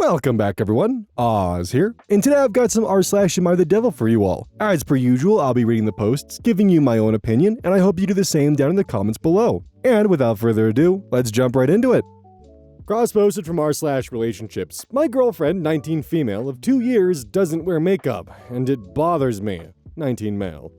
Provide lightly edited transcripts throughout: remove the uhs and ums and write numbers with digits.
Welcome back everyone, Oz here, and today I've got some r/AmITheDevil for you all. As per usual, I'll be reading the posts, giving you my own opinion, and I hope you do the same down in the comments below. And without further ado, let's jump right into it. Cross-posted from r/relationships. My girlfriend, 19 female, of 2 years, doesn't wear makeup, and it bothers me, 19 male.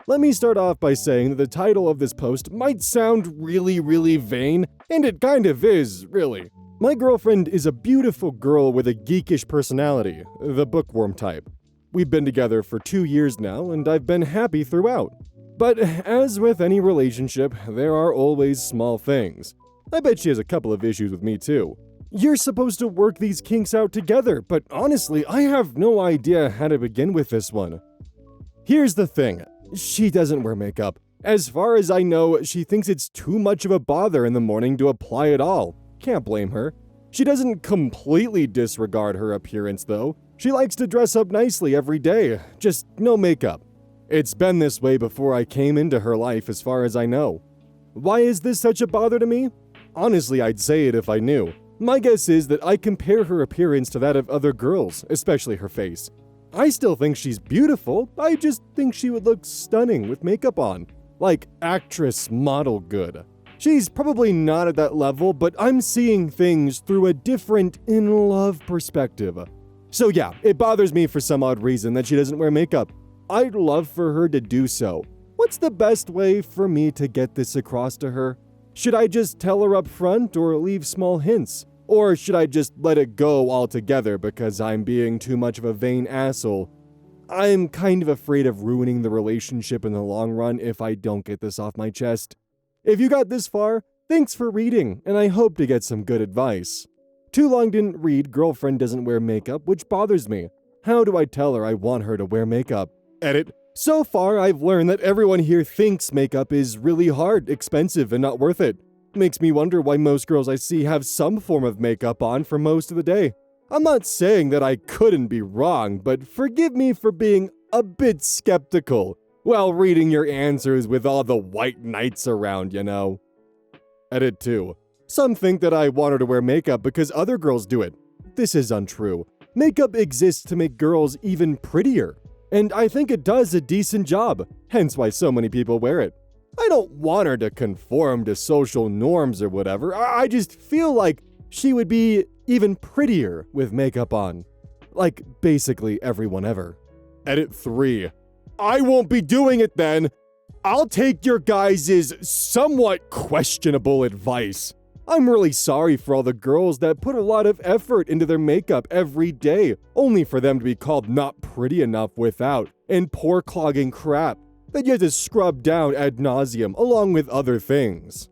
Let me start off by saying that the title of this post might sound really vain, and it kind of is, really. My girlfriend is a beautiful girl with a geekish personality, the bookworm type. We've been together for 2 years now, and I've been happy throughout. But as with any relationship, there are always small things. I bet she has a couple of issues with me too. You're supposed to work these kinks out together, but honestly, I have no idea how to begin with this one. Here's the thing, she doesn't wear makeup. As far as I know, she thinks it's too much of a bother in the morning to apply it all. Can't blame her. She doesn't completely disregard her appearance though. She likes to dress up nicely every day, just no makeup. It's been this way before I came into her life as far as I know. Why is this such a bother to me? Honestly, I'd say it if I knew. My guess is that I compare her appearance to that of other girls, especially her face. I still think she's beautiful, I just think she would look stunning with makeup on. Like actress model good. She's probably not at that level, but I'm seeing things through a different in-love perspective. So yeah, it bothers me for some odd reason that she doesn't wear makeup. I'd love for her to do so. What's the best way for me to get this across to her? Should I just tell her up front or leave small hints? Or should I just let it go altogether because I'm being too much of a vain asshole? I'm kind of afraid of ruining the relationship in the long run if I don't get this off my chest. If you got this far, thanks for reading, and I hope to get some good advice. Too long didn't read girlfriend doesn't wear makeup, which bothers me. How do I tell her I want her to wear makeup? Edit. So far, I've learned that everyone here thinks makeup is really hard, expensive, and not worth it. Makes me wonder why most girls I see have some form of makeup on for most of the day. I'm not saying that I couldn't be wrong, but forgive me for being a bit skeptical while reading your answers with all the white knights around, you know. Edit 2. Some think that I want her to wear makeup because other girls do it. This is untrue. Makeup exists to make girls even prettier, and I think it does a decent job, hence why so many people wear it. I don't want her to conform to social norms or whatever, I just feel like she would be even prettier with makeup on. Like basically everyone ever. Edit 3. I won't be doing it then. I'll take your guys' somewhat questionable advice. I'm really sorry for all the girls that put a lot of effort into their makeup every day, only for them to be called not pretty enough without, and pore clogging crap that you have to scrub down ad nauseum along with other things.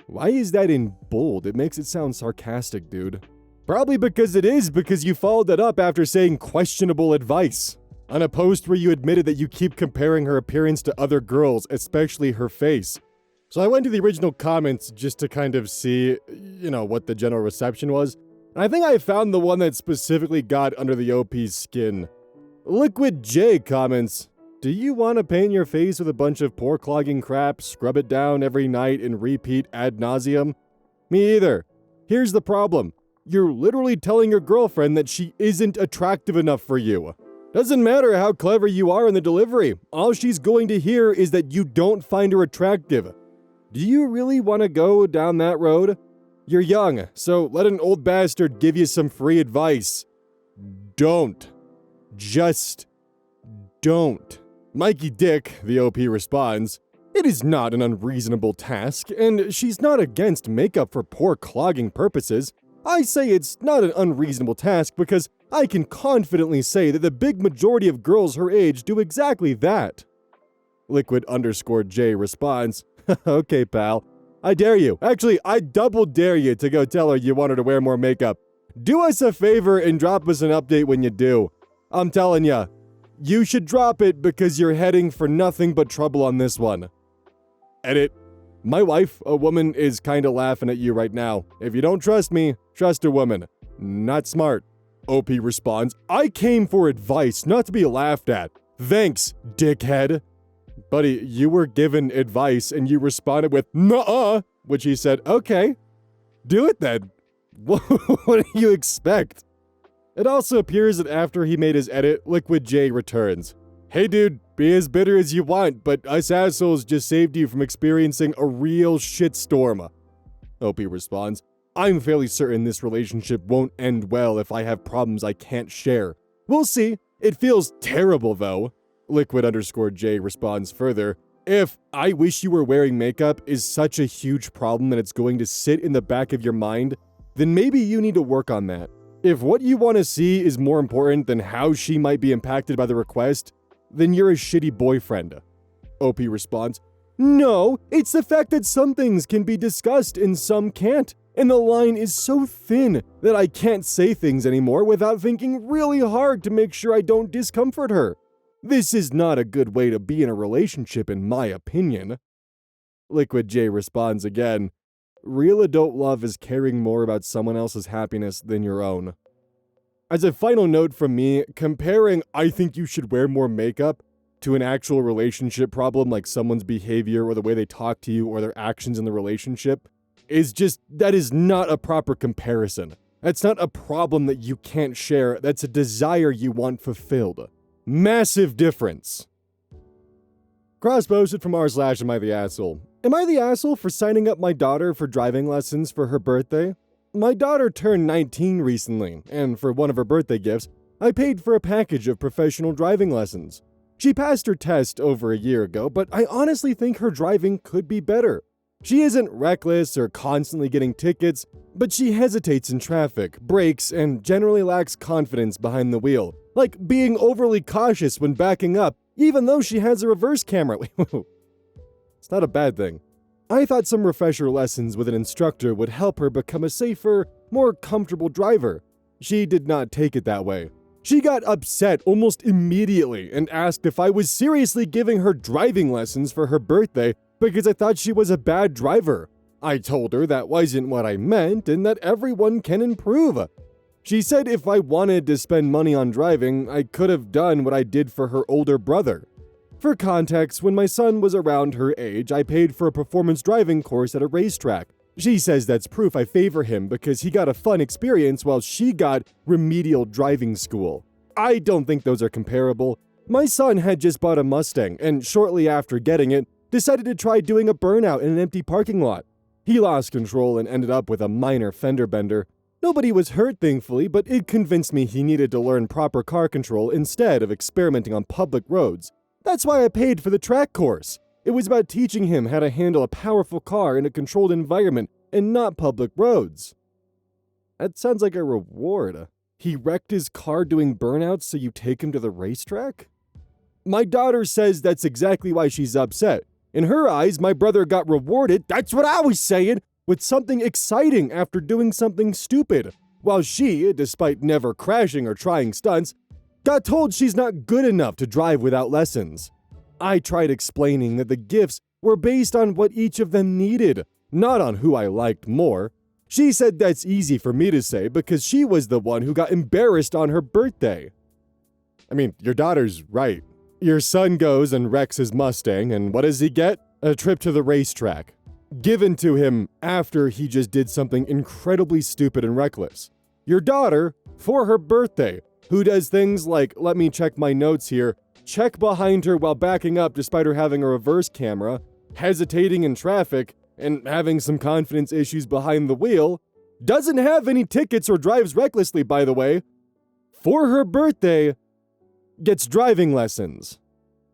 Why is that in bold? It makes it sound sarcastic, dude. Probably because you followed that up after saying questionable advice. On a post where you admitted that you keep comparing her appearance to other girls, especially her face. So I went to the original comments just to kind of see, what the general reception was. And I think I found the one that specifically got under the OP's skin. Liquid J comments, do you want to paint your face with a bunch of pore clogging crap, scrub it down every night, and repeat ad nauseum? Me either. Here's the problem. You're literally telling your girlfriend that she isn't attractive enough for you. Doesn't matter how clever you are in the delivery, all she's going to hear is that you don't find her attractive. Do you really want to go down that road? You're young, so let an old bastard give you some free advice. Don't. Just don't. Mikey Dick, the OP responds, it is not an unreasonable task, and she's not against makeup for pore clogging purposes. I say it's not an unreasonable task because I can confidently say that the big majority of girls her age do exactly that. Liquid_J responds, okay, pal. I dare you. Actually, I double dare you to go tell her you want her to wear more makeup. Do us a favor and drop us an update when you do. I'm telling ya, you should drop it because you're heading for nothing but trouble on this one. Edit. My wife, a woman, is kinda laughing at you right now. If you don't trust me, trust a woman. Not smart. OP responds, I came for advice, not to be laughed at. Thanks, dickhead. Buddy, you were given advice and you responded with, nuh-uh, which he said, okay, do it then. What do you expect? It also appears that after he made his edit, Liquid J returns. Hey dude, be as bitter as you want, but us assholes just saved you from experiencing a real shitstorm. OP responds, I'm fairly certain this relationship won't end well if I have problems I can't share. We'll see. It feels terrible though. Liquid_J responds further, if I wish you were wearing makeup is such a huge problem and it's going to sit in the back of your mind, then maybe you need to work on that. If what you want to see is more important than how she might be impacted by the request, then you're a shitty boyfriend. OP responds, no, it's the fact that some things can be discussed and some can't. And the line is so thin that I can't say things anymore without thinking really hard to make sure I don't discomfort her. This is not a good way to be in a relationship in my opinion. Liquid J responds again, real adult love is caring more about someone else's happiness than your own. As a final note from me, comparing I think you should wear more makeup to an actual relationship problem like someone's behavior or the way they talk to you or their actions in the relationship that is not a proper comparison. That's not a problem that you can't share, that's a desire you want fulfilled. Massive difference. Cross-posted from r/AmITheAsshole. Am I the asshole for signing up my daughter for driving lessons for her birthday? My daughter turned 19 recently, and for one of her birthday gifts, I paid for a package of professional driving lessons. She passed her test over a year ago, but I honestly think her driving could be better. She isn't reckless or constantly getting tickets, but she hesitates in traffic, brakes, and generally lacks confidence behind the wheel, like being overly cautious when backing up, even though she has a reverse camera. It's not a bad thing. I thought some refresher lessons with an instructor would help her become a safer, more comfortable driver. She did not take it that way. She got upset almost immediately and asked if I was seriously giving her driving lessons for her birthday because I thought she was a bad driver. I told her that wasn't what I meant and that everyone can improve. She said if I wanted to spend money on driving, I could have done what I did for her older brother. For context, when my son was around her age, I paid for a performance driving course at a racetrack. She says that's proof I favor him because he got a fun experience while she got remedial driving school. I don't think those are comparable. My son had just bought a Mustang and shortly after getting it, decided to try doing a burnout in an empty parking lot. He lost control and ended up with a minor fender bender. Nobody was hurt thankfully, but it convinced me he needed to learn proper car control instead of experimenting on public roads. That's why I paid for the track course. It was about teaching him how to handle a powerful car in a controlled environment and not public roads. That sounds like a reward. He wrecked his car doing burnouts so you take him to the racetrack? My daughter says that's exactly why she's upset. In her eyes, my brother got rewarded, that's what I was saying, with something exciting after doing something stupid, while she, despite never crashing or trying stunts, got told she's not good enough to drive without lessons. I tried explaining that the gifts were based on what each of them needed, not on who I liked more. She said that's easy for me to say because she was the one who got embarrassed on her birthday. I mean, your daughter's right. Your son goes and wrecks his Mustang, and what does he get? A trip to the racetrack. Given to him after he just did something incredibly stupid and reckless. Your daughter, for her birthday, who does things like, let me check my notes here, check behind her while backing up despite her having a reverse camera, hesitating in traffic, and having some confidence issues behind the wheel, doesn't have any tickets or drives recklessly, by the way, for her birthday, gets driving lessons.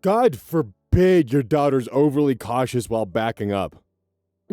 God forbid your daughter's overly cautious while backing up.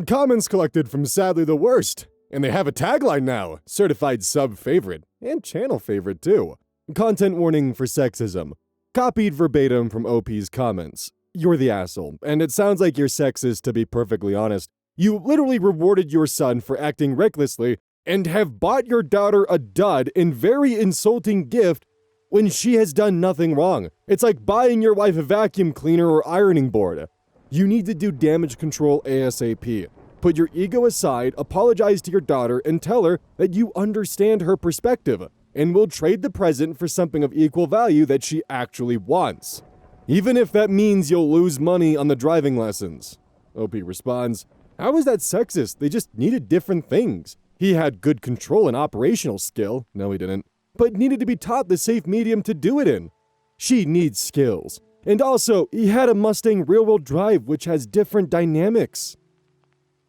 Comments collected from Sadly the Worst, and they have a tagline now, certified sub favorite, and channel favorite too. Content warning for sexism. Copied verbatim from OP's comments. You're the asshole, and it sounds like you're sexist to be perfectly honest. You literally rewarded your son for acting recklessly and have bought your daughter a dud and very insulting gift when she has done nothing wrong. It's like buying your wife a vacuum cleaner or ironing board. You need to do damage control ASAP. Put your ego aside, apologize to your daughter, and tell her that you understand her perspective and will trade the present for something of equal value that she actually wants. Even if that means you'll lose money on the driving lessons. OP responds, how is that sexist? They just needed different things. He had good control and operational skill. No, he didn't. but needed to be taught the safe medium to do it in. She needs skills. And also, he had a Mustang rear-wheel drive, which has different dynamics.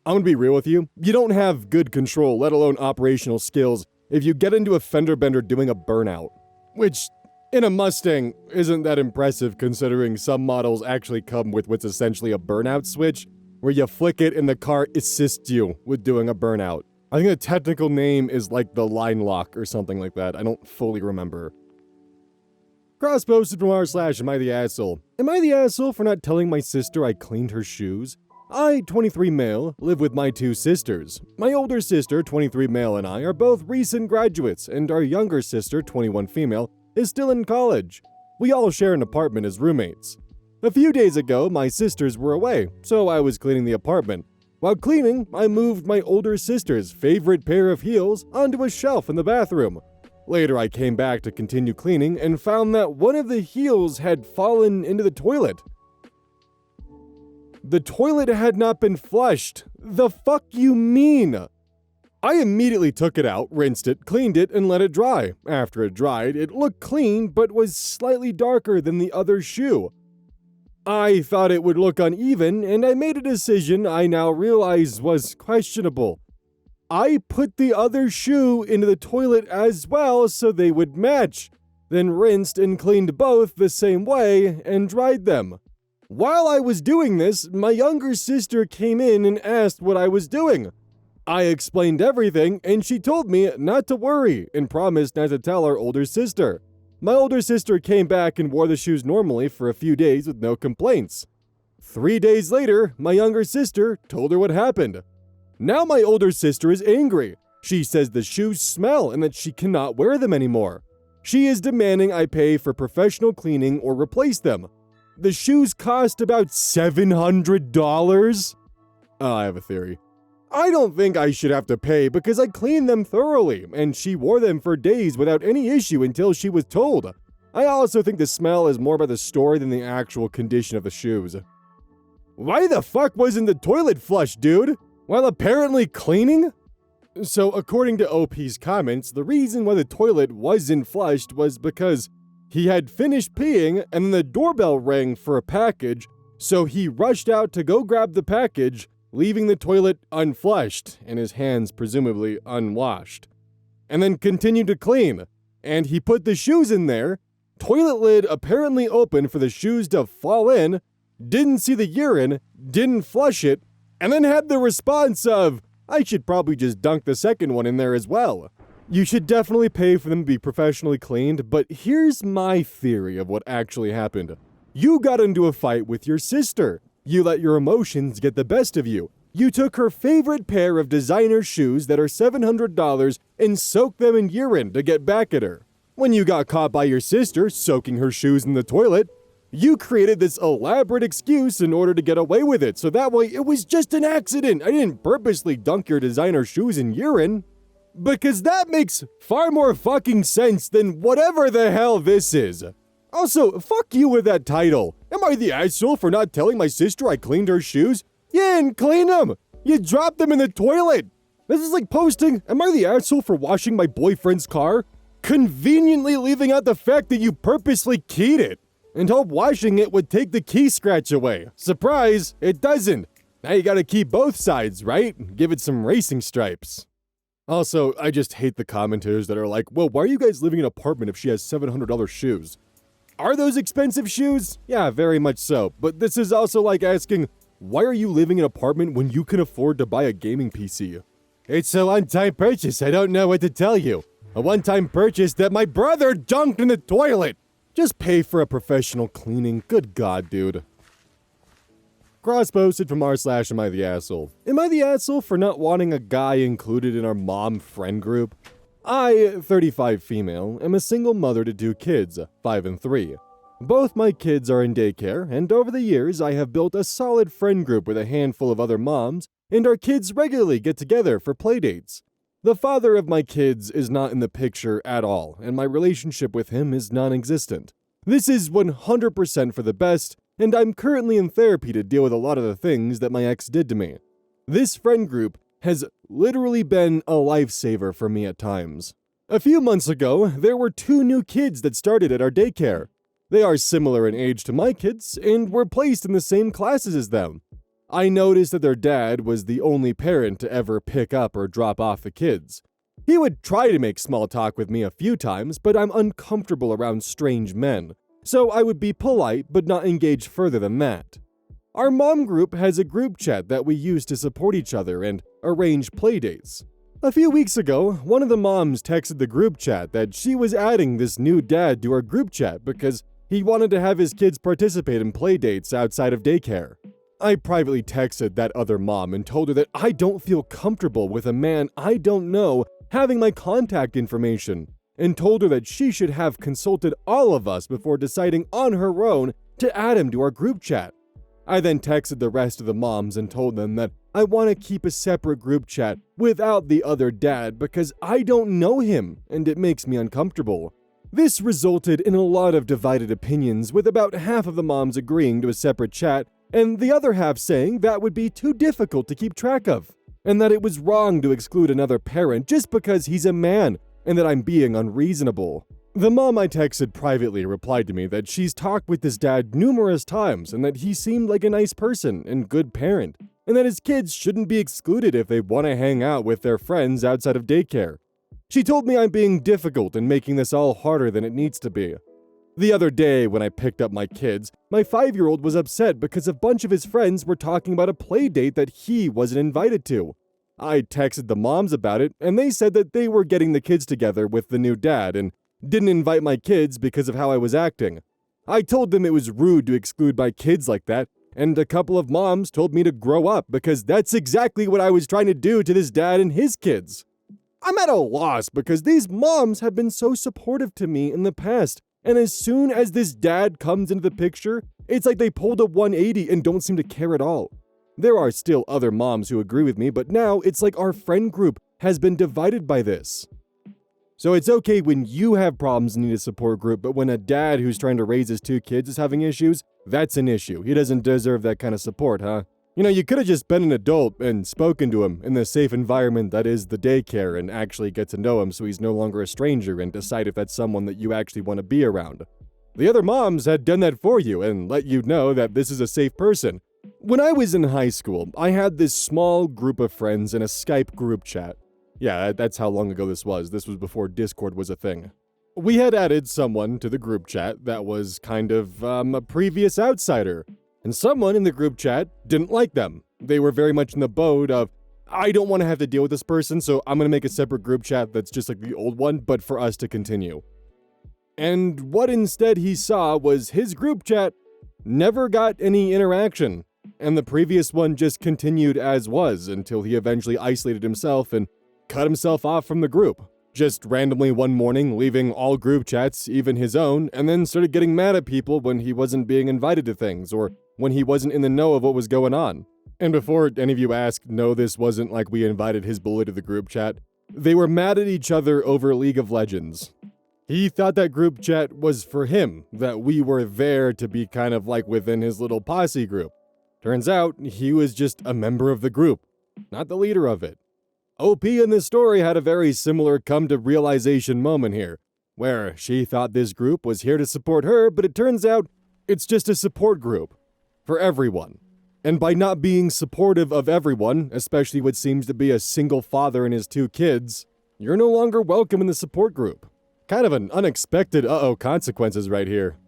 I'm gonna be real with you. You don't have good control, let alone operational skills, if you get into a fender bender doing a burnout. Which, in a Mustang, isn't that impressive considering some models actually come with what's essentially a burnout switch, where you flick it and the car assists you with doing a burnout. I think the technical name is like the line lock or something like that. I don't fully remember. Cross posted from r/AmITheAsshole. Am I the asshole for not telling my sister I cleaned her shoes? I, 23 male, live with my two sisters. My older sister, 23 male, and I are both recent graduates, and our younger sister, 21 female, is still in college. We all share an apartment as roommates. A few days ago, my sisters were away, so I was cleaning the apartment. While cleaning, I moved my older sister's favorite pair of heels onto a shelf in the bathroom. Later, I came back to continue cleaning and found that one of the heels had fallen into the toilet. The toilet had not been flushed. The fuck you mean? I immediately took it out, rinsed it, cleaned it, and let it dry. After it dried, it looked clean, but was slightly darker than the other shoe. I thought it would look uneven, and I made a decision I now realize was questionable. I put the other shoe into the toilet as well so they would match, then rinsed and cleaned both the same way and dried them. While I was doing this, my younger sister came in and asked what I was doing. I explained everything, and she told me not to worry and promised not to tell our older sister. My older sister came back and wore the shoes normally for a few days with no complaints. 3 days later, my younger sister told her what happened. Now my older sister is angry. She says the shoes smell and that she cannot wear them anymore. She is demanding I pay for professional cleaning or replace them. The shoes cost about $700. I have a theory. I don't think I should have to pay because I cleaned them thoroughly, and she wore them for days without any issue until she was told. I also think the smell is more about the story than the actual condition of the shoes. Why the fuck wasn't the toilet flushed, dude? While apparently cleaning? So according to OP's comments, the reason why the toilet wasn't flushed was because he had finished peeing and then the doorbell rang for a package, so he rushed out to go grab the package, leaving the toilet unflushed and his hands presumably unwashed. And then continued to clean, and he put the shoes in there, toilet lid apparently open for the shoes to fall in, didn't see the urine, didn't flush it, and then had the response of, I should probably just dunk the second one in there as well. You should definitely pay for them to be professionally cleaned, but here's my theory of what actually happened. You got into a fight with your sister. You let your emotions get the best of you. You took her favorite pair of designer shoes that are $700 and soaked them in urine to get back at her. When you got caught by your sister soaking her shoes in the toilet, you created this elaborate excuse in order to get away with it, so that way it was just an accident. I didn't purposely dunk your designer shoes in urine. Because that makes far more fucking sense than whatever the hell this is. Also, fuck you with that title. Am I the asshole for not telling my sister I cleaned her shoes? You didn't clean them. You dropped them in the toilet. This is like posting, am I the asshole for washing my boyfriend's car? Conveniently leaving out the fact that you purposely keyed it and hope washing it would take the key scratch away. Surprise, it doesn't. Now you gotta keep both sides, right? Give it some racing stripes. Also, I just hate the commenters that are like, well, why are you guys living in an apartment if she has $700 shoes? Are those expensive shoes? Yeah, very much so. But this is also like asking, why are you living in an apartment when you can afford to buy a gaming PC? It's a one-time purchase, I don't know what to tell you. A one-time purchase that my brother dunked in the toilet. Just pay for a professional cleaning. Good God, dude. Cross-posted from r/AmITheAsshole. Am I the asshole for not wanting a guy included in our mom friend group? I, 35 female, am a single mother to 2 kids, 5 and 3. Both my kids are in daycare, and over the years I have built a solid friend group with a handful of other moms, and our kids regularly get together for playdates. The father of my kids is not in the picture at all, and my relationship with him is non-existent. This is 100% for the best, and I'm currently in therapy to deal with a lot of the things that my ex did to me. This friend group has literally been a lifesaver for me at times. A few months ago, there were 2 new kids that started at our daycare. They are similar in age to my kids and were placed in the same classes as them. I noticed that their dad was the only parent to ever pick up or drop off the kids. He would try to make small talk with me a few times, but I'm uncomfortable around strange men, so I would be polite but not engage further than that. Our mom group has a group chat that we use to support each other and arrange playdates. A few weeks ago, one of the moms texted the group chat that she was adding this new dad to our group chat because he wanted to have his kids participate in playdates outside of daycare. I privately texted that other mom and told her that I don't feel comfortable with a man I don't know having my contact information, and told her that she should have consulted all of us before deciding on her own to add him to our group chat. I then texted the rest of the moms and told them that I want to keep a separate group chat without the other dad because I don't know him and it makes me uncomfortable. This resulted in a lot of divided opinions, with about half of the moms agreeing to a separate chat and the other half saying that would be too difficult to keep track of, and that it was wrong to exclude another parent just because he's a man, and that I'm being unreasonable. The mom I texted privately replied to me that she's talked with his dad numerous times and that he seemed like a nice person and good parent, and that his kids shouldn't be excluded if they want to hang out with their friends outside of daycare. She told me I'm being difficult and making this all harder than it needs to be. The other day, when I picked up my kids, my 5-year-old was upset because a bunch of his friends were talking about a play date that he wasn't invited to. I texted the moms about it, and they said that they were getting the kids together with the new dad and didn't invite my kids because of how I was acting. I told them it was rude to exclude my kids like that, and a couple of moms told me to grow up because that's exactly what I was trying to do to this dad and his kids. I'm at a loss because these moms have been so supportive to me in the past, and as soon as this dad comes into the picture, it's like they pulled a 180 and don't seem to care at all. There are still other moms who agree with me, but now it's like our friend group has been divided by this. So it's okay when you have problems and need a support group, but when a dad who's trying to raise his 2 kids is having issues, that's an issue. He doesn't deserve that kind of support, huh? You know, you could have just been an adult and spoken to him in the safe environment that is the daycare and actually get to know him so he's no longer a stranger and decide if that's someone that you actually want to be around. The other moms had done that for you and let you know that this is a safe person. When I was in high school, I had this small group of friends in a Skype group chat. Yeah, that's how long ago this was. This was before Discord was a thing. We had added someone to the group chat that was kind of a previous outsider. And someone in the group chat didn't like them. They were very much in the boat of, I don't want to have to deal with this person, so I'm going to make a separate group chat that's just like the old one, but for us to continue. And what instead he saw was his group chat never got any interaction, and the previous one just continued as was until he eventually isolated himself and cut himself off from the group. Just randomly one morning leaving all group chats, even his own, and then started getting mad at people when he wasn't being invited to things, or when he wasn't in the know of what was going on. And before any of you ask, no, this wasn't like we invited his bully to the group chat. They were mad at each other over League of Legends. He thought that group chat was for him, that we were there to be kind of like within his little posse group. Turns out, he was just a member of the group, not the leader of it. OP in this story had a very similar come-to-realization moment here, where she thought this group was here to support her, but it turns out it's just a support group for everyone. And by not being supportive of everyone, especially what seems to be a single father and his 2 kids, you're no longer welcome in the support group. Kind of an unexpected consequences right here.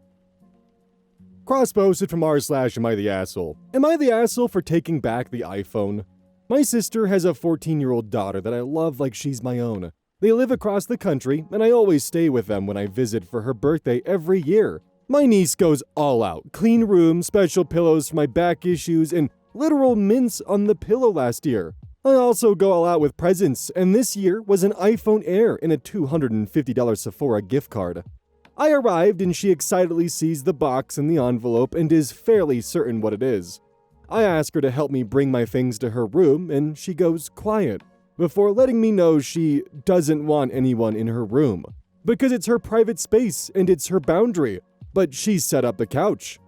Cross-posted from r/AmITheAsshole. Am I the asshole for taking back the iPhone? My sister has a 14-year-old daughter that I love like she's my own. They live across the country, and I always stay with them when I visit for her birthday every year. My niece goes all out. Clean room, special pillows for my back issues, and literal mints on the pillow last year. I also go all out with presents, and this year was an iPhone Air and a $250 Sephora gift card. I arrived and she excitedly sees the box and the envelope and is fairly certain what it is. I ask her to help me bring my things to her room, and she goes quiet, before letting me know she doesn't want anyone in her room, because it's her private space and it's her boundary, but she set up the couch.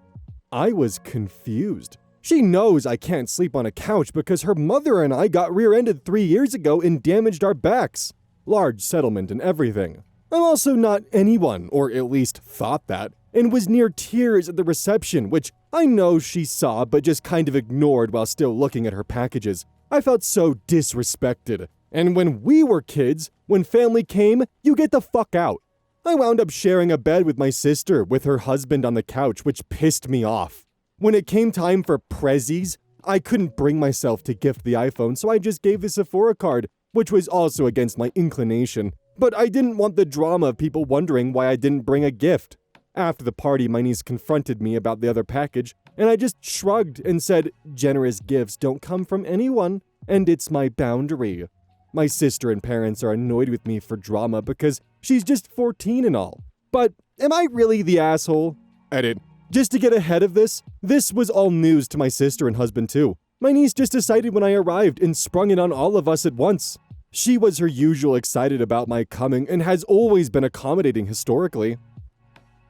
I was confused. She knows I can't sleep on a couch because her mother and I got rear-ended 3 years ago and damaged our backs. large settlement and everything. I'm also not anyone, or at least thought that, and was near tears at the reception, which I know she saw but just kind of ignored while still looking at her packages. I felt so disrespected. And when we were kids, when family came, you get the fuck out. I wound up sharing a bed with my sister with her husband on the couch, which pissed me off. When it came time for prezzies, I couldn't bring myself to gift the iPhone, so I just gave the Sephora card, which was also against my inclination. But I didn't want the drama of people wondering why I didn't bring a gift. After the party, my niece confronted me about the other package, and I just shrugged and said, generous gifts don't come from anyone, and it's my boundary. My sister and parents are annoyed with me for drama because she's just 14 and all. But am I really the asshole? Edit. Just to get ahead of this was all news to my sister and husband too. My niece just decided when I arrived and sprung it on all of us at once. She was her usual excited about my coming and has always been accommodating historically.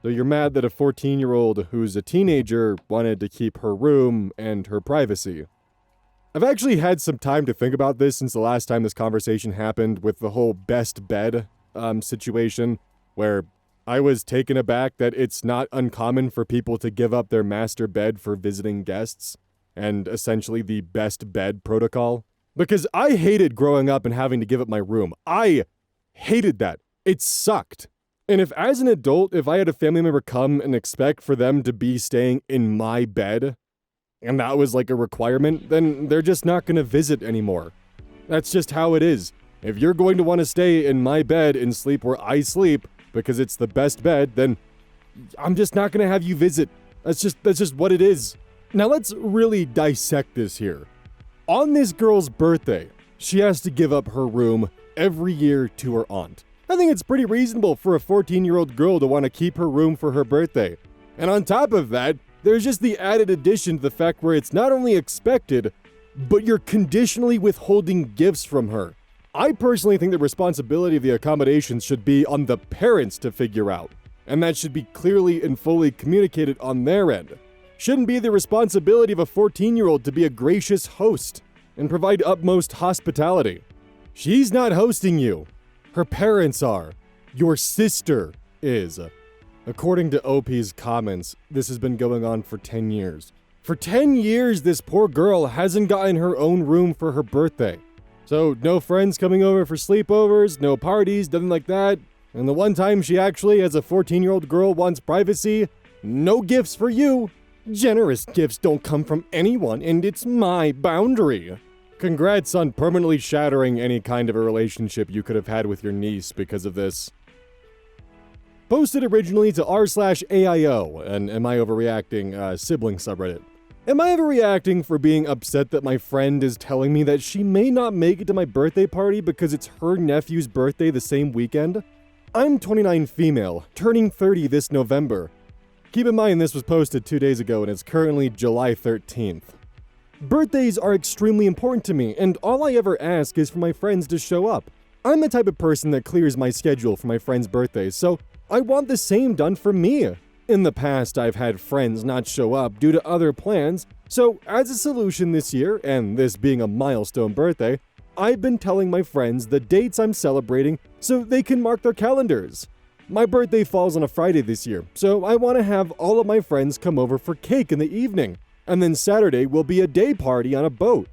So you're mad that a 14-year-old who's a teenager wanted to keep her room and her privacy. I've actually had some time to think about this since the last time this conversation happened with the whole best bed situation, where I was taken aback that it's not uncommon for people to give up their master bed for visiting guests, and essentially the best bed protocol. Because I hated growing up and having to give up my room. I hated that. It sucked. And if as an adult, if I had a family member come and expect for them to be staying in my bed, and that was like a requirement, then they're just not going to visit anymore. That's just how it is. If you're going to want to stay in my bed and sleep where I sleep because it's the best bed, then I'm just not going to have you visit. That's just what it is. Now let's really dissect this here. On this girl's birthday, she has to give up her room every year to her aunt. I think it's pretty reasonable for a 14-year-old girl to want to keep her room for her birthday. And on top of that, there's just the added addition to the fact where it's not only expected, but you're conditionally withholding gifts from her. I personally think the responsibility of the accommodations should be on the parents to figure out, and that should be clearly and fully communicated on their end. Shouldn't be the responsibility of a 14-year-old to be a gracious host and provide utmost hospitality. She's not hosting you. Her parents are. Your sister is. According to OP's comments, this has been going on for 10 years. For 10 years, this poor girl hasn't gotten her own room for her birthday. So no friends coming over for sleepovers, no parties, nothing like that. And the one time she actually, as a 14-year-old girl, wants privacy, no gifts for you. Generous gifts don't come from anyone, and it's my boundary. Congrats on permanently shattering any kind of a relationship you could have had with your niece because of this. Posted originally to r/AIO, an Am I Overreacting sibling subreddit. Am I overreacting for being upset that my friend is telling me that she may not make it to my birthday party because it's her nephew's birthday the same weekend? I'm 29 female, turning 30 this November. Keep in mind this was posted 2 days ago and it's currently July 13th. Birthdays are extremely important to me, and all I ever ask is for my friends to show up. I'm the type of person that clears my schedule for my friends' birthdays, so I want the same done for me. In the past, I've had friends not show up due to other plans, so as a solution this year, and this being a milestone birthday, I've been telling my friends the dates I'm celebrating so they can mark their calendars. My birthday falls on a Friday this year, so I want to have all of my friends come over for cake in the evening, and then Saturday will be a day party on a boat.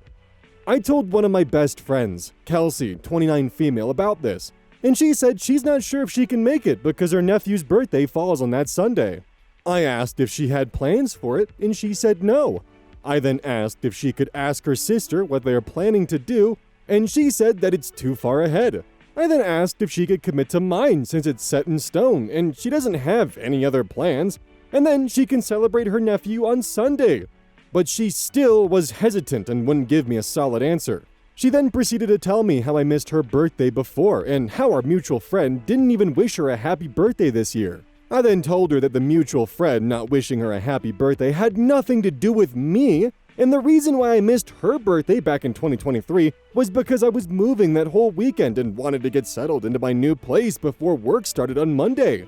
I told one of my best friends, Kelsey, 29 female, about this, and she said she's not sure if she can make it because her nephew's birthday falls on that Sunday. I asked if she had plans for it, and she said no. I then asked if she could ask her sister what they are planning to do, and she said that it's too far ahead. I then asked if she could commit to mine since it's set in stone, and she doesn't have any other plans, and then she can celebrate her nephew on Sunday. But she still was hesitant and wouldn't give me a solid answer. She then proceeded to tell me how I missed her birthday before and how our mutual friend didn't even wish her a happy birthday this year. I then told her that the mutual friend not wishing her a happy birthday had nothing to do with me, and the reason why I missed her birthday back in 2023 was because I was moving that whole weekend and wanted to get settled into my new place before work started on Monday.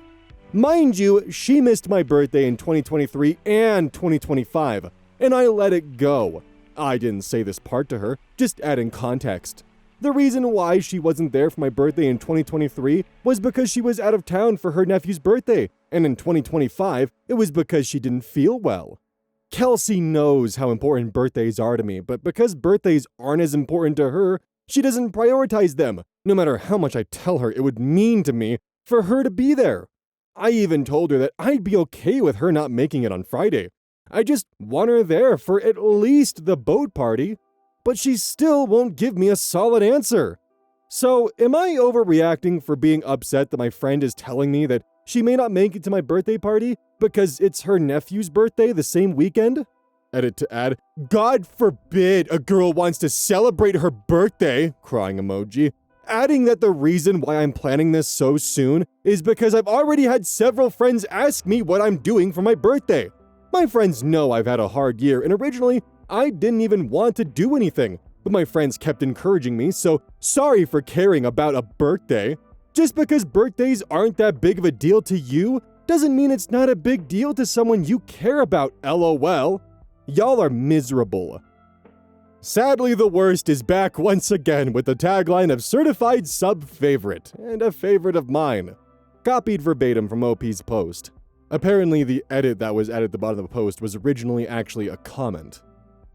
Mind you, she missed my birthday in 2023 and 2025. And I let it go. I didn't say this part to her, just adding context. The reason why she wasn't there for my birthday in 2023 was because she was out of town for her nephew's birthday, and in 2025, it was because she didn't feel well. Kelsey knows how important birthdays are to me, but because birthdays aren't as important to her, she doesn't prioritize them, no matter how much I tell her it would mean to me for her to be there. I even told her that I'd be okay with her not making it on Friday. I just want her there for at least the boat party, but she still won't give me a solid answer. So, am I overreacting for being upset that my friend is telling me that she may not make it to my birthday party because it's her nephew's birthday the same weekend? Edit to add, God forbid a girl wants to celebrate her birthday, crying emoji. Adding that the reason why I'm planning this so soon is because I've already had several friends ask me what I'm doing for my birthday. My friends know I've had a hard year, and originally, I didn't even want to do anything, but my friends kept encouraging me, so sorry for caring about a birthday. Just because birthdays aren't that big of a deal to you doesn't mean it's not a big deal to someone you care about, LOL. Y'all are miserable. Sadly, the worst is back once again with the tagline of certified sub-favorite, and a favorite of mine. Copied verbatim from OP's post. Apparently, the edit that was added at the bottom of the post was originally actually a comment.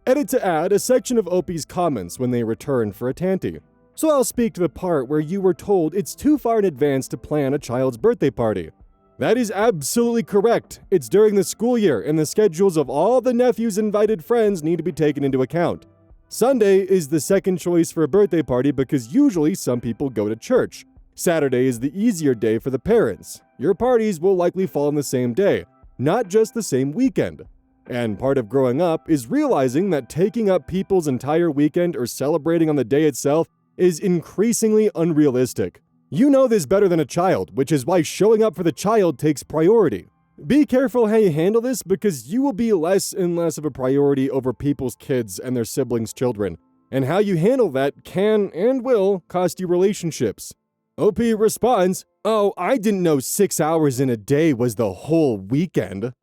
Edit to add a section of OP's comments when they return for a tanty. So I'll speak to the part where you were told it's too far in advance to plan a child's birthday party. That is absolutely correct. It's during the school year, and the schedules of all the nephew's invited friends need to be taken into account. Sunday is the second choice for a birthday party because usually some people go to church. Saturday is the easier day for the parents. Your parties will likely fall on the same day, not just the same weekend. And part of growing up is realizing that taking up people's entire weekend or celebrating on the day itself is increasingly unrealistic. You know this better than a child, which is why showing up for the child takes priority. Be careful how you handle this because you will be less and less of a priority over people's kids and their siblings' children. And how you handle that can and will cost you relationships. OP responds, "Oh, I didn't know 6 hours in a day was the whole weekend."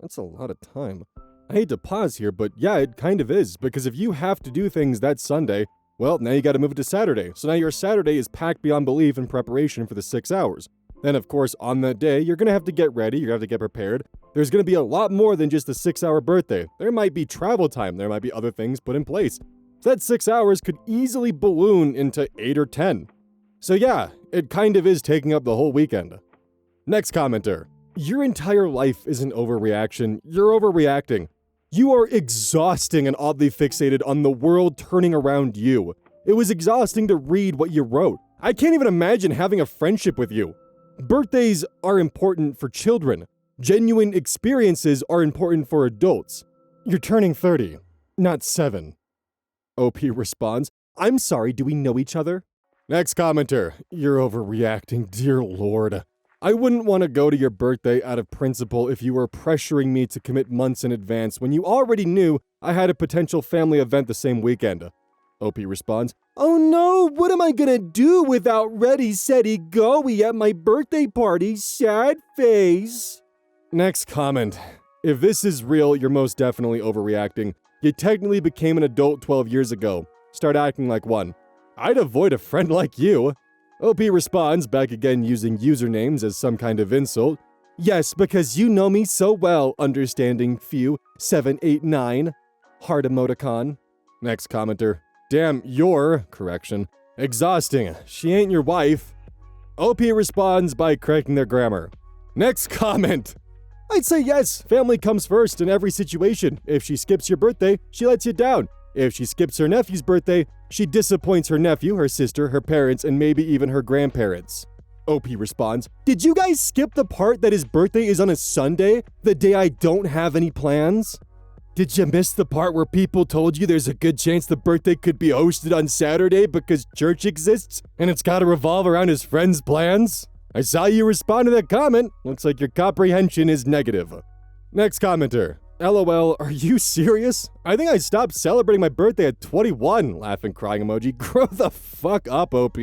That's a lot of time. I hate to pause here, but yeah, it kind of is, because if you have to do things that Sunday, well, now you gotta move it to Saturday. So now your Saturday is packed beyond belief in preparation for the 6 hours. Then, of course, on that day, you're gonna have to get ready, you're gonna have to get prepared. There's gonna be a lot more than just a 6-hour birthday. There might be travel time, there might be other things put in place. So that 6 hours could easily balloon into 8 or 10. So yeah, it kind of is taking up the whole weekend. Next commenter. Your entire life is an overreaction. You're overreacting. You are exhausting and oddly fixated on the world turning around you. It was exhausting to read what you wrote. I can't even imagine having a friendship with you. Birthdays are important for children. Genuine experiences are important for adults. You're turning 30, not 7. OP responds, I'm sorry, do we know each other? Next commenter. You're overreacting, dear lord. I wouldn't want to go to your birthday out of principle if you were pressuring me to commit months in advance when you already knew I had a potential family event the same weekend. OP responds, Oh no, what am I gonna do without ready, steady, go-y at my birthday party? Sad face. Next comment. If this is real, you're most definitely overreacting. You technically became an adult 12 years ago. Start acting like one. I'd avoid a friend like you. OP responds, back again using usernames as some kind of insult. Yes, because you know me so well, understanding few, 789. Heart emoticon. Next commenter. Damn, you're, correction, exhausting. She ain't your wife. OP responds by correcting their grammar. Next comment. I'd say yes, family comes first in every situation. If she skips your birthday, she lets you down. If she skips her nephew's birthday, she disappoints her nephew, her sister, her parents, and maybe even her grandparents. OP responds, Did you guys skip the part that his birthday is on a Sunday, the day I don't have any plans? Did you miss the part where people told you there's a good chance the birthday could be hosted on Saturday because church exists and it's gotta revolve around his friends' plans? I saw you respond to that comment. Looks like your comprehension is negative. Next commenter. LOL, are you serious? I think I stopped celebrating my birthday at 21, laughing crying emoji. Grow the fuck up, OP.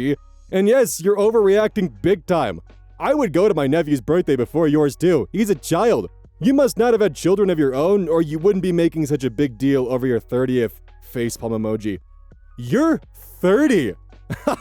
And yes, you're overreacting big time. I would go to my nephew's birthday before yours too. He's a child. You must not have had children of your own, or you wouldn't be making such a big deal over your 30th facepalm emoji. You're 30!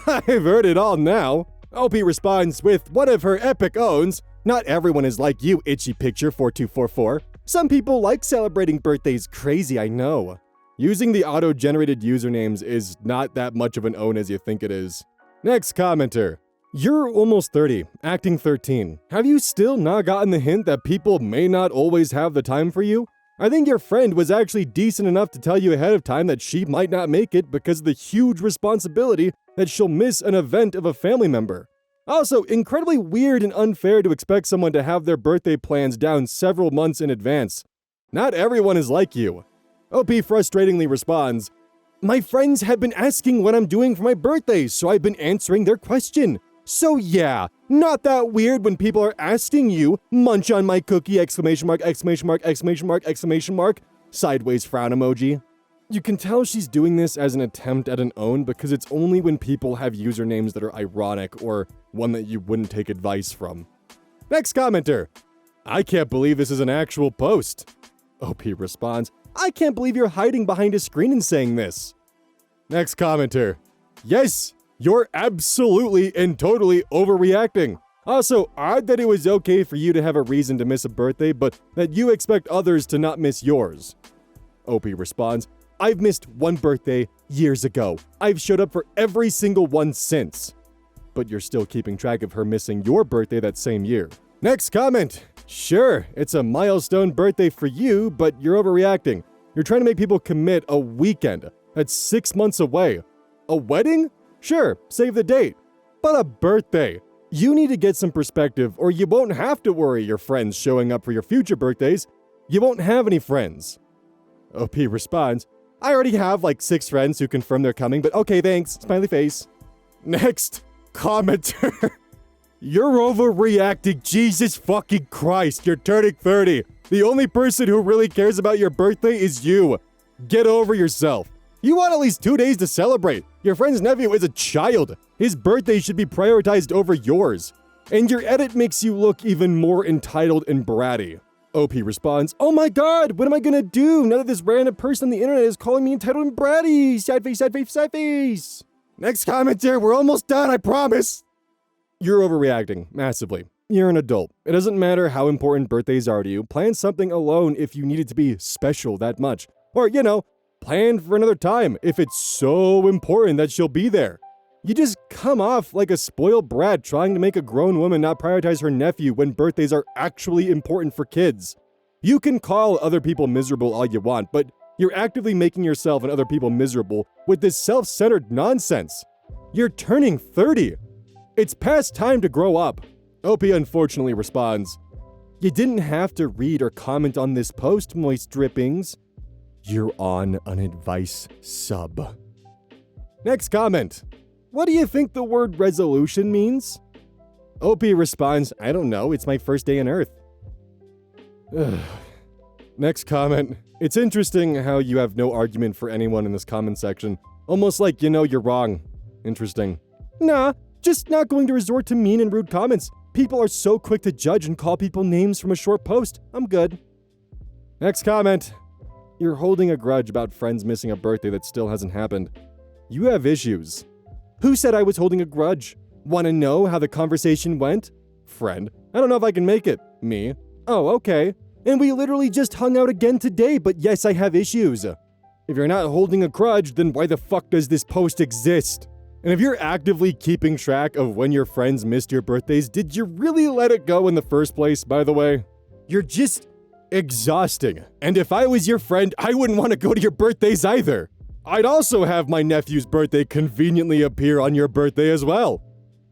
I've heard it all now. OP responds with one of her epic owns. Not everyone is like you, Itchy Picture 4244. Some people like celebrating birthdays crazy, I know. Using the auto-generated usernames is not that much of an own as you think it is. Next commenter. You're almost 30, acting 13. Have you still not gotten the hint that people may not always have the time for you? I think your friend was actually decent enough to tell you ahead of time that she might not make it because of the huge responsibility that she'll miss an event of a family member. Also, incredibly weird and unfair to expect someone to have their birthday plans down several months in advance. Not everyone is like you. OP frustratingly responds, my friends have been asking what I'm doing for my birthday, so I've been answering their question. So yeah, not that weird when people are asking you, munch on my cookie, exclamation mark, exclamation mark, exclamation mark, exclamation mark, sideways frown emoji. You can tell she's doing this as an attempt at an own because it's only when people have usernames that are ironic or one that you wouldn't take advice from. Next commenter. I can't believe this is an actual post. OP responds, I can't believe you're hiding behind a screen and saying this. Next commenter. Yes, you're absolutely and totally overreacting. Also, odd that it was okay for you to have a reason to miss a birthday, but that you expect others to not miss yours. OP responds, I've missed one birthday years ago. I've showed up for every single one since. But you're still keeping track of her missing your birthday that same year. Next comment. Sure, it's a milestone birthday for you, but you're overreacting. You're trying to make people commit a weekend. That's 6 months away. A wedding? Sure, save the date. But a birthday. You need to get some perspective or you won't have to worry your friends showing up for your future birthdays. You won't have any friends. OP responds, I already have like 6 friends who confirm they're coming, but okay, thanks. Smiley face. Next commenter. You're overreacting. Jesus fucking Christ. You're turning 30. The only person who really cares about your birthday is you. Get over yourself. You want at least 2 days to celebrate. Your friend's nephew is a child. His birthday should be prioritized over yours. And your edit makes you look even more entitled and bratty. OP responds, oh my god, what am I gonna do now that this random person on the internet is calling me entitled and bratty? Sad face, sad face, sad face. Next commenter, we're almost done, I promise. You're overreacting, massively. You're an adult. It doesn't matter how important birthdays are to you. Plan something alone if you need it to be special that much. Or, plan for another time if it's so important that she'll be there. You just come off like a spoiled brat trying to make a grown woman not prioritize her nephew when birthdays are actually important for kids. You can call other people miserable all you want, but you're actively making yourself and other people miserable with this self-centered nonsense. You're turning 30. It's past time to grow up. OP unfortunately responds, you didn't have to read or comment on this post, moist drippings. You're on an advice sub. Next comment. What do you think the word resolution means? OP responds, I don't know, it's my first day on Earth. Next comment. It's interesting how you have no argument for anyone in this comment section. Almost like you know you're wrong. Interesting. Nah, just not going to resort to mean and rude comments. People are so quick to judge and call people names from a short post. I'm good. Next comment. You're holding a grudge about friends missing a birthday that still hasn't happened. You have issues. Who said I was holding a grudge? Want to know how the conversation went? Friend. I don't know if I can make it. Me. Oh, okay. And we literally just hung out again today, but yes, I have issues. If you're not holding a grudge, then why the fuck does this post exist? And if you're actively keeping track of when your friends missed your birthdays, did you really let it go in the first place, by the way? You're just exhausting. And if I was your friend, I wouldn't want to go to your birthdays either. I'd also have my nephew's birthday conveniently appear on your birthday as well.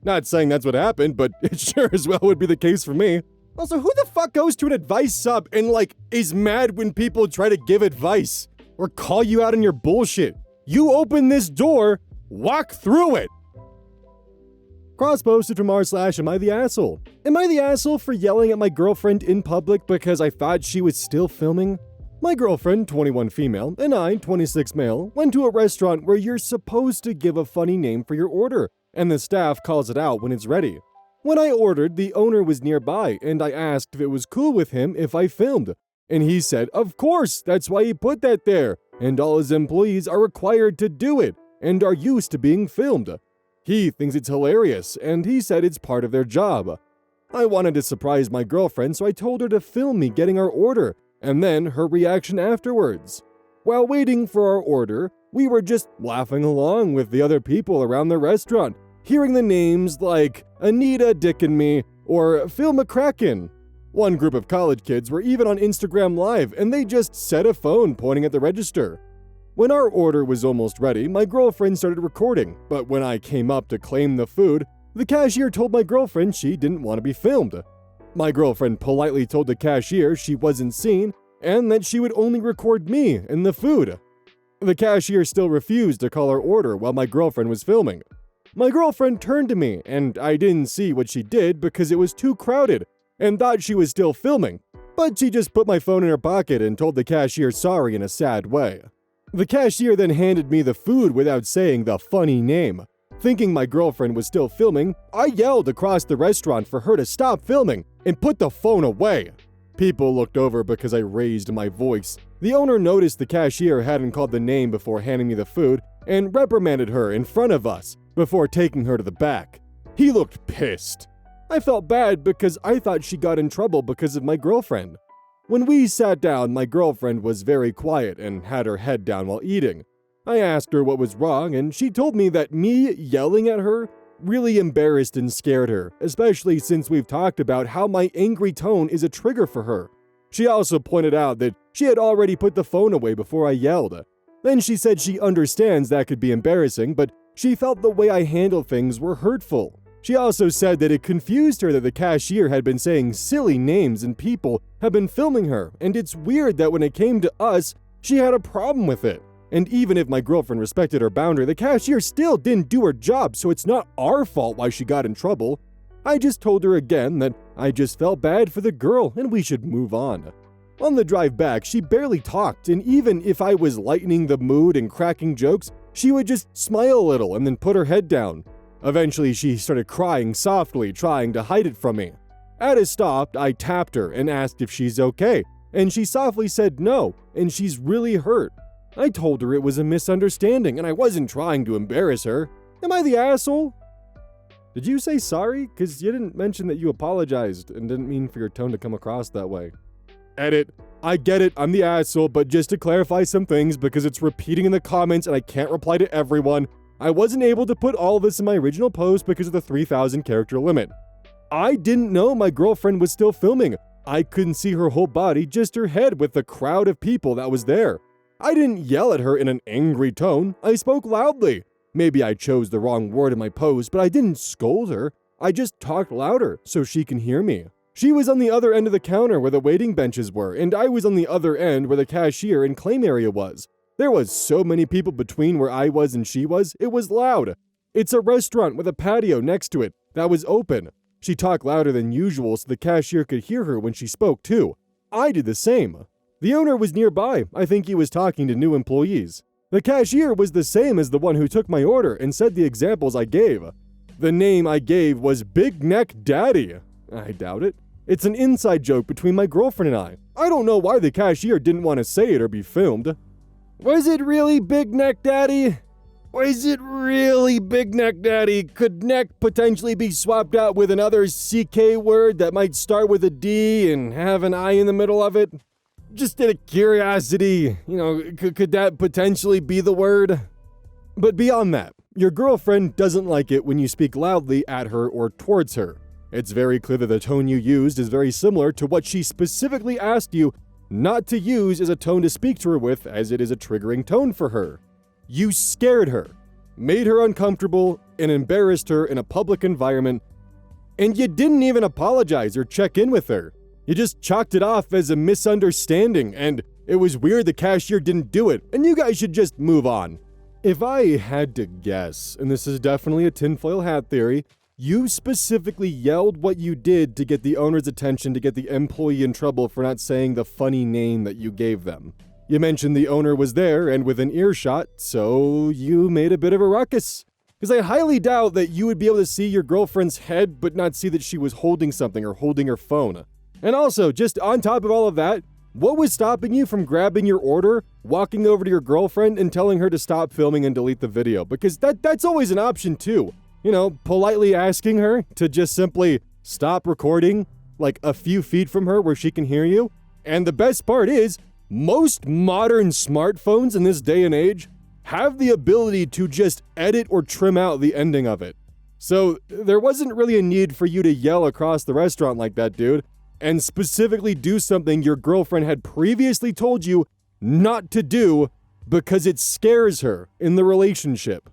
Not saying that's what happened, but it sure as well would be the case for me. Also, who the fuck goes to an advice sub and, is mad when people try to give advice or call you out on your bullshit? You open this door, walk through it. Cross-posted from r/AmITheAsshole. Am I the asshole for yelling at my girlfriend in public because I thought she was still filming? My girlfriend, 21 female, and I, 26 male, went to a restaurant where you're supposed to give a funny name for your order, and the staff calls it out when it's ready. When I ordered, the owner was nearby, and I asked if it was cool with him if I filmed. And he said, of course, that's why he put that there, and all his employees are required to do it, and are used to being filmed. He thinks it's hilarious, and he said it's part of their job. I wanted to surprise my girlfriend, so I told her to film me getting our order, and then her reaction afterwards. While waiting for our order, we were just laughing along with the other people around the restaurant, hearing the names like Anita, Dick and Me, or Phil McCracken. One group of college kids were even on Instagram Live, and they just set a phone pointing at the register. When our order was almost ready, my girlfriend started recording, but when I came up to claim the food, the cashier told my girlfriend she didn't want to be filmed. My girlfriend politely told the cashier she wasn't seen, and that she would only record me and the food. The cashier still refused to call our order while my girlfriend was filming. My girlfriend turned to me, and I didn't see what she did because it was too crowded, and thought she was still filming, but she just put my phone in her pocket and told the cashier sorry in a sad way. The cashier then handed me the food without saying the funny name. Thinking my girlfriend was still filming, I yelled across the restaurant for her to stop filming and put the phone away. People looked over because I raised my voice. The owner noticed the cashier hadn't called the name before handing me the food and reprimanded her in front of us before taking her to the back. He looked pissed. I felt bad because I thought she got in trouble because of my girlfriend. When we sat down, my girlfriend was very quiet and had her head down while eating. I asked her what was wrong, and she told me that me yelling at her really embarrassed and scared her, especially since we've talked about how my angry tone is a trigger for her. She also pointed out that she had already put the phone away before I yelled. Then she said she understands that could be embarrassing, but she felt the way I handled things were hurtful. She also said that it confused her that the cashier had been saying silly names and people had been filming her, and it's weird that when it came to us, she had a problem with it. And even if my girlfriend respected her boundary, the cashier still didn't do her job, so it's not our fault why she got in trouble. I just told her again that I just felt bad for the girl and we should move on. On the drive back, she barely talked, and even if I was lightening the mood and cracking jokes, she would just smile a little and then put her head down. Eventually, she started crying softly, trying to hide it from me. At a stop, I tapped her and asked if she's okay, and she softly said no, and she's really hurt. I told her it was a misunderstanding and I wasn't trying to embarrass her. Am I the asshole? Did you say sorry? Because you didn't mention that you apologized and didn't mean for your tone to come across that way. Edit. I get it, I'm the asshole, but just to clarify some things because it's repeating in the comments and I can't reply to everyone, I wasn't able to put all of this in my original post because of the 3,000 character limit. I didn't know my girlfriend was still filming. I couldn't see her whole body, just her head with the crowd of people that was there. I didn't yell at her in an angry tone, I spoke loudly. Maybe I chose the wrong word in my post, but I didn't scold her. I just talked louder so she can hear me. She was on the other end of the counter where the waiting benches were, and I was on the other end where the cashier and claim area was. There was so many people between where I was and she was, it was loud. It's a restaurant with a patio next to it that was open. She talked louder than usual so the cashier could hear her when she spoke too. I did the same. The owner was nearby. I think he was talking to new employees. The cashier was the same as the one who took my order and said the examples I gave. The name I gave was Big Neck Daddy. I doubt it. It's an inside joke between my girlfriend and I. I don't know why the cashier didn't want to say it or be filmed. Was it really Big Neck Daddy? Was it really Big Neck Daddy? Could neck potentially be swapped out with another CK word that might start with a D and have an I in the middle of it? Just out of curiosity, could that potentially be the word? But beyond that, your girlfriend doesn't like it when you speak loudly at her or towards her. It's very clear that the tone you used is very similar to what she specifically asked you not to use as a tone to speak to her with, as it is a triggering tone for her. You scared her, made her uncomfortable, and embarrassed her in a public environment, and you didn't even apologize or check in with her. You just chalked it off as a misunderstanding, and it was weird the cashier didn't do it, and you guys should just move on. If I had to guess, and this is definitely a tinfoil hat theory, you specifically yelled what you did to get the owner's attention to get the employee in trouble for not saying the funny name that you gave them. You mentioned the owner was there and within earshot, so you made a bit of a ruckus. Because I highly doubt that you would be able to see your girlfriend's head but not see that she was holding something or holding her phone. And also, just on top of all of that, what was stopping you from grabbing your order, walking over to your girlfriend, and telling her to stop filming and delete the video? Because that's always an option too. politely asking her to just simply stop recording like a few feet from her where she can hear you. And the best part is, most modern smartphones in this day and age have the ability to just edit or trim out the ending of it. So there wasn't really a need for you to yell across the restaurant like that, dude, and specifically do something your girlfriend had previously told you not to do because it scares her in the relationship.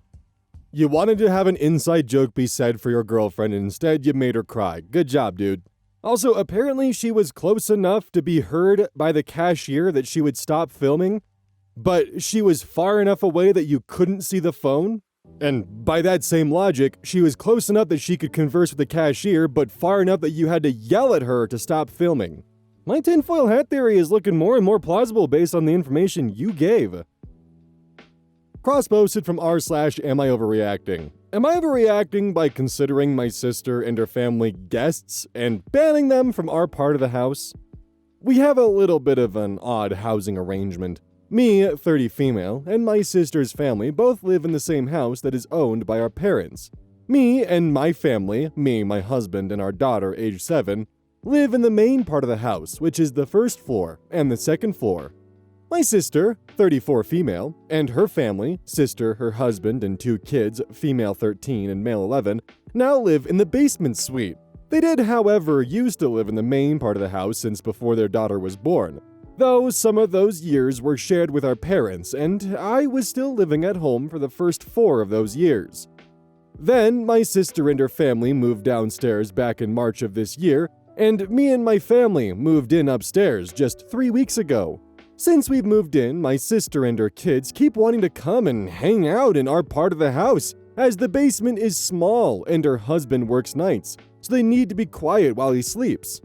You wanted to have an inside joke be said for your girlfriend, and instead you made her cry. Good job, dude. Also, apparently she was close enough to be heard by the cashier that she would stop filming, but she was far enough away that you couldn't see the phone. And by that same logic, she was close enough that she could converse with the cashier, but far enough that you had to yell at her to stop filming. My tinfoil hat theory is looking more and more plausible based on the information you gave. Cross-posted from r/am I overreacting? Am I overreacting by considering my sister and her family guests and banning them from our part of the house? We have a little bit of an odd housing arrangement. Me, 30 female, and my sister's family both live in the same house that is owned by our parents. Me and my family, me, my husband, and our daughter, age 7, live in the main part of the house, which is the first floor and the second floor. My sister, 34 female, and her family, sister, her husband, and 2 kids, female 13 and male 11, now live in the basement suite. They did, however, used to live in the main part of the house since before their daughter was born, though some of those years were shared with our parents, and I was still living at home for the first 4 of those years. Then, my sister and her family moved downstairs back in March of this year, and me and my family moved in upstairs just 3 weeks ago. Since we've moved in, my sister and her kids keep wanting to come and hang out in our part of the house, as the basement is small and her husband works nights, so they need to be quiet while he sleeps.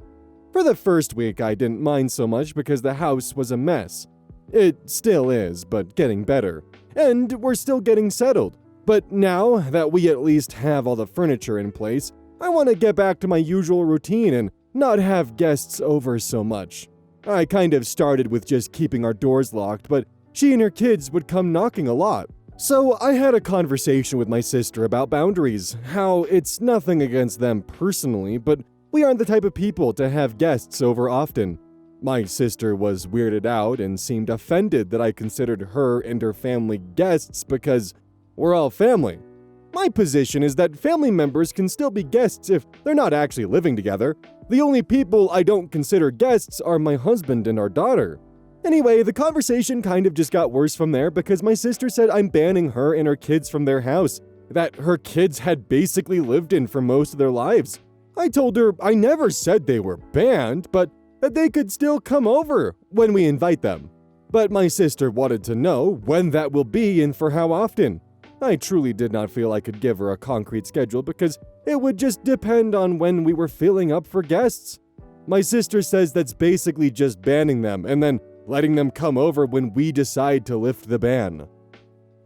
For the first week, I didn't mind so much because the house was a mess. It still is, but getting better. And we're still getting settled. But now that we at least have all the furniture in place, I want to get back to my usual routine and not have guests over so much. I kind of started with just keeping our doors locked, but she and her kids would come knocking a lot. So I had a conversation with my sister about boundaries, how it's nothing against them personally, but we aren't the type of people to have guests over often. My sister was weirded out and seemed offended that I considered her and her family guests because we're all family. My position is that family members can still be guests if they're not actually living together. The only people I don't consider guests are my husband and our daughter. Anyway, the conversation kind of just got worse from there because my sister said I'm banning her and her kids from their house, that her kids had basically lived in for most of their lives. I told her I never said they were banned, but that they could still come over when we invite them. But my sister wanted to know when that will be and for how often. I truly did not feel I could give her a concrete schedule because it would just depend on when we were filling up for guests. My sister says that's basically just banning them and then letting them come over when we decide to lift the ban.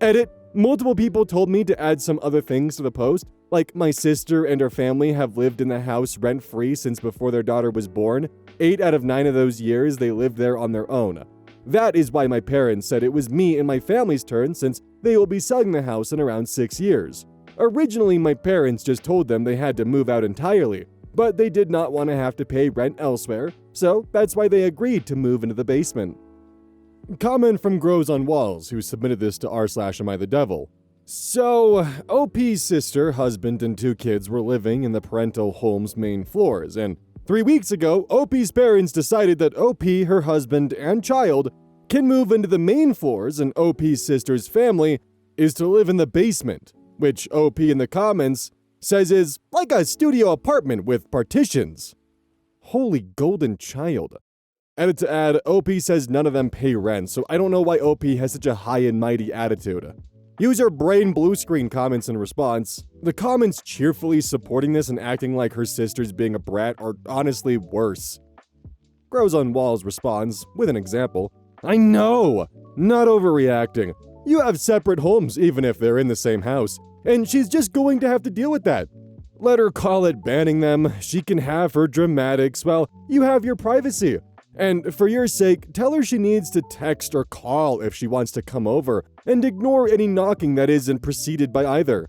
Edit. Multiple people told me to add some other things to the post, like my sister and her family have lived in the house rent-free since before their daughter was born. 8 out of 9 of those years they lived there on their own. That is why my parents said it was me and my family's turn since they will be selling the house in around 6 years. Originally, my parents just told them they had to move out entirely, but they did not want to have to pay rent elsewhere, so that's why they agreed to move into the basement. Comment from Grows on Walls, who submitted this to r/AmITheDevil. So, OP's sister, husband, and 2 kids were living in the parental home's main floors, and 3 weeks ago, OP's parents decided that OP, her husband, and child can move into the main floors, and OP's sister's family is to live in the basement, which OP in the comments says is like a studio apartment with partitions. Holy golden child. Edit to add, OP says none of them pay rent, so I don't know why OP has such a high and mighty attitude. User Brain Blue Screen comments in response. The comments cheerfully supporting this and acting like her sister's being a brat are honestly worse. Grows on Walls responds with an example. I know! Not overreacting. You have separate homes even if they're in the same house, and she's just going to have to deal with that. Let her call it banning them, she can have her dramatics while you have your privacy. And for your sake, tell her she needs to text or call if she wants to come over, and ignore any knocking that isn't preceded by either.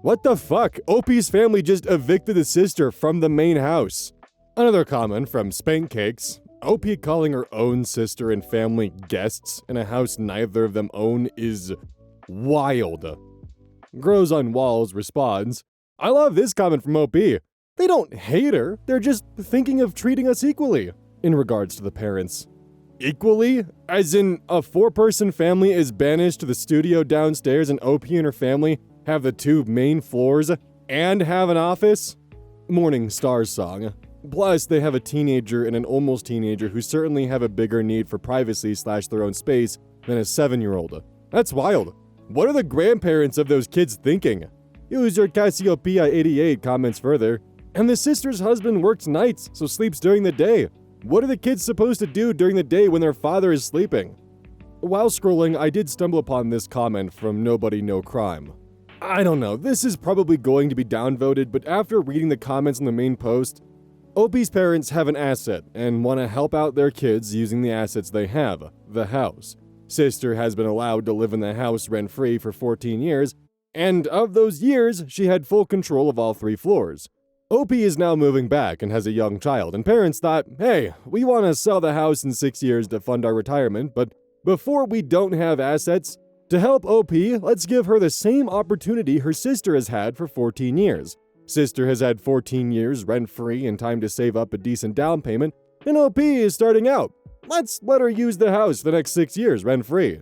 What the fuck? OP's family just evicted the sister from the main house. Another comment from Spankcakes. OP calling her own sister and family guests in a house neither of them own is wild. Grows on Walls responds, I love this comment from OP. They don't hate her, they're just thinking of treating us equally. In regards to the parents. Equally? As in, a 4-person family is banished to the studio downstairs and OP and her family have the 2 main floors and have an office? Morning Star song. Plus, they have a teenager and an almost teenager who certainly have a bigger need for privacy / their own space than a 7-year-old. That's wild. What are the grandparents of those kids thinking? User Cassiopeia88 comments further, and the sister's husband works nights, so sleeps during the day. What are the kids supposed to do during the day when their father is sleeping? While scrolling, I did stumble upon this comment from Nobody No Crime. I don't know, this is probably going to be downvoted, but after reading the comments on the main post, OP's parents have an asset and want to help out their kids using the assets they have, the house. Sister has been allowed to live in the house rent-free for 14 years, and of those years, she had full control of all 3 floors. OP is now moving back and has a young child, and parents thought, hey, we want to sell the house in 6 years to fund our retirement, but before we don't have assets, to help OP, let's give her the same opportunity her sister has had for 14 years. Sister has had 14 years rent-free and time to save up a decent down payment, and OP is starting out. Let's let her use the house for the next 6 years rent-free.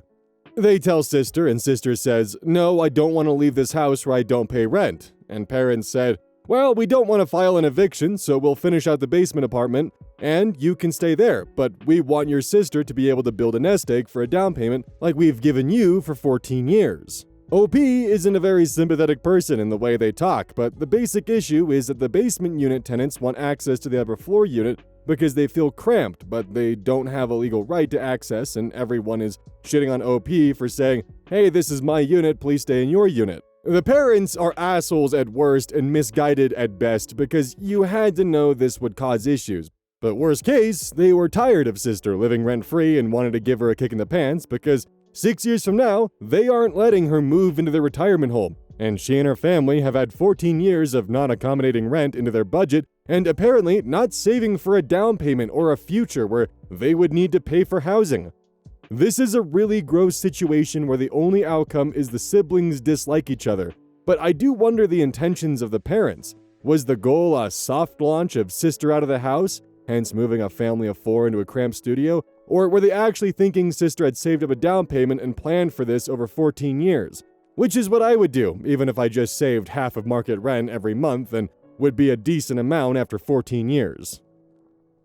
They tell sister, and sister says, no, I don't want to leave this house where I don't pay rent. And parents said, well, we don't want to file an eviction, so we'll finish out the basement apartment, and you can stay there, but we want your sister to be able to build a nest egg for a down payment like we've given you for 14 years. OP isn't a very sympathetic person in the way they talk, but the basic issue is that the basement unit tenants want access to the upper floor unit because they feel cramped, but they don't have a legal right to access, and everyone is shitting on OP for saying, hey, this is my unit, please stay in your unit. The parents are assholes at worst and misguided at best because you had to know this would cause issues. But worst case, they were tired of sister living rent-free and wanted to give her a kick in the pants because 6 years from now, they aren't letting her move into their retirement home. And she and her family have had 14 years of non-accommodating rent into their budget and apparently not saving for a down payment or a future where they would need to pay for housing. This is a really gross situation where the only outcome is the siblings dislike each other, but I do wonder the intentions of the parents. Was the goal a soft launch of sister out of the house, hence moving a family of 4 into a cramped studio, or were they actually thinking sister had saved up a down payment and planned for this over 14 years? Which is what I would do, even if I just saved half of market rent every month and would be a decent amount after 14 years.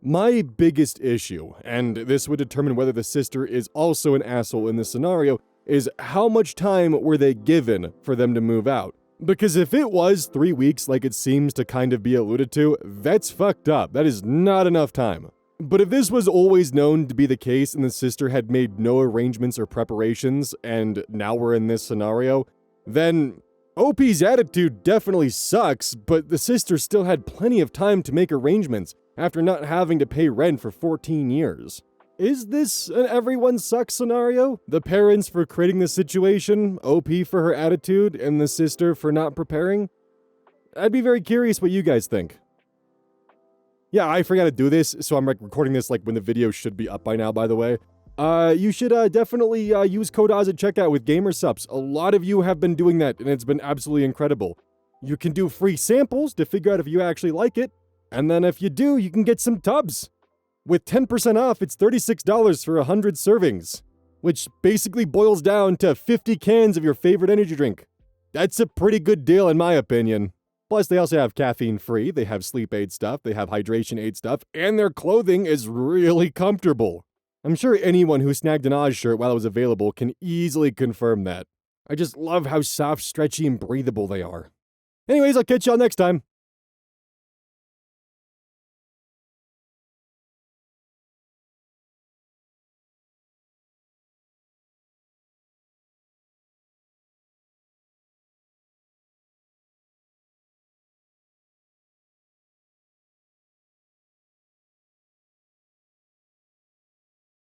My biggest issue, and this would determine whether the sister is also an asshole in this scenario, is how much time were they given for them to move out? Because if it was 3 weeks like it seems to kind of be alluded to, that's fucked up. That is not enough time. But if this was always known to be the case and the sister had made no arrangements or preparations, and now we're in this scenario, then OP's attitude definitely sucks, but the sister still had plenty of time to make arrangements after not having to pay rent for 14 years. Is this an everyone sucks scenario? The parents for creating the situation, OP for her attitude, and the sister for not preparing? I'd be very curious what you guys think. Yeah, I forgot to do this, so I'm recording this when the video should be up by now, by the way. You should definitely use code Oz at checkout with GamerSupps. A lot of you have been doing that, and it's been absolutely incredible. You can do free samples to figure out if you actually like it, and then if you do, you can get some tubs. With 10% off, it's $36 for 100 servings, which basically boils down to 50 cans of your favorite energy drink. That's a pretty good deal in my opinion. Plus, they also have caffeine-free, they have sleep aid stuff, they have hydration aid stuff, and their clothing is really comfortable. I'm sure anyone who snagged an Oz shirt while it was available can easily confirm that. I just love how soft, stretchy, and breathable they are. Anyways, I'll catch y'all next time.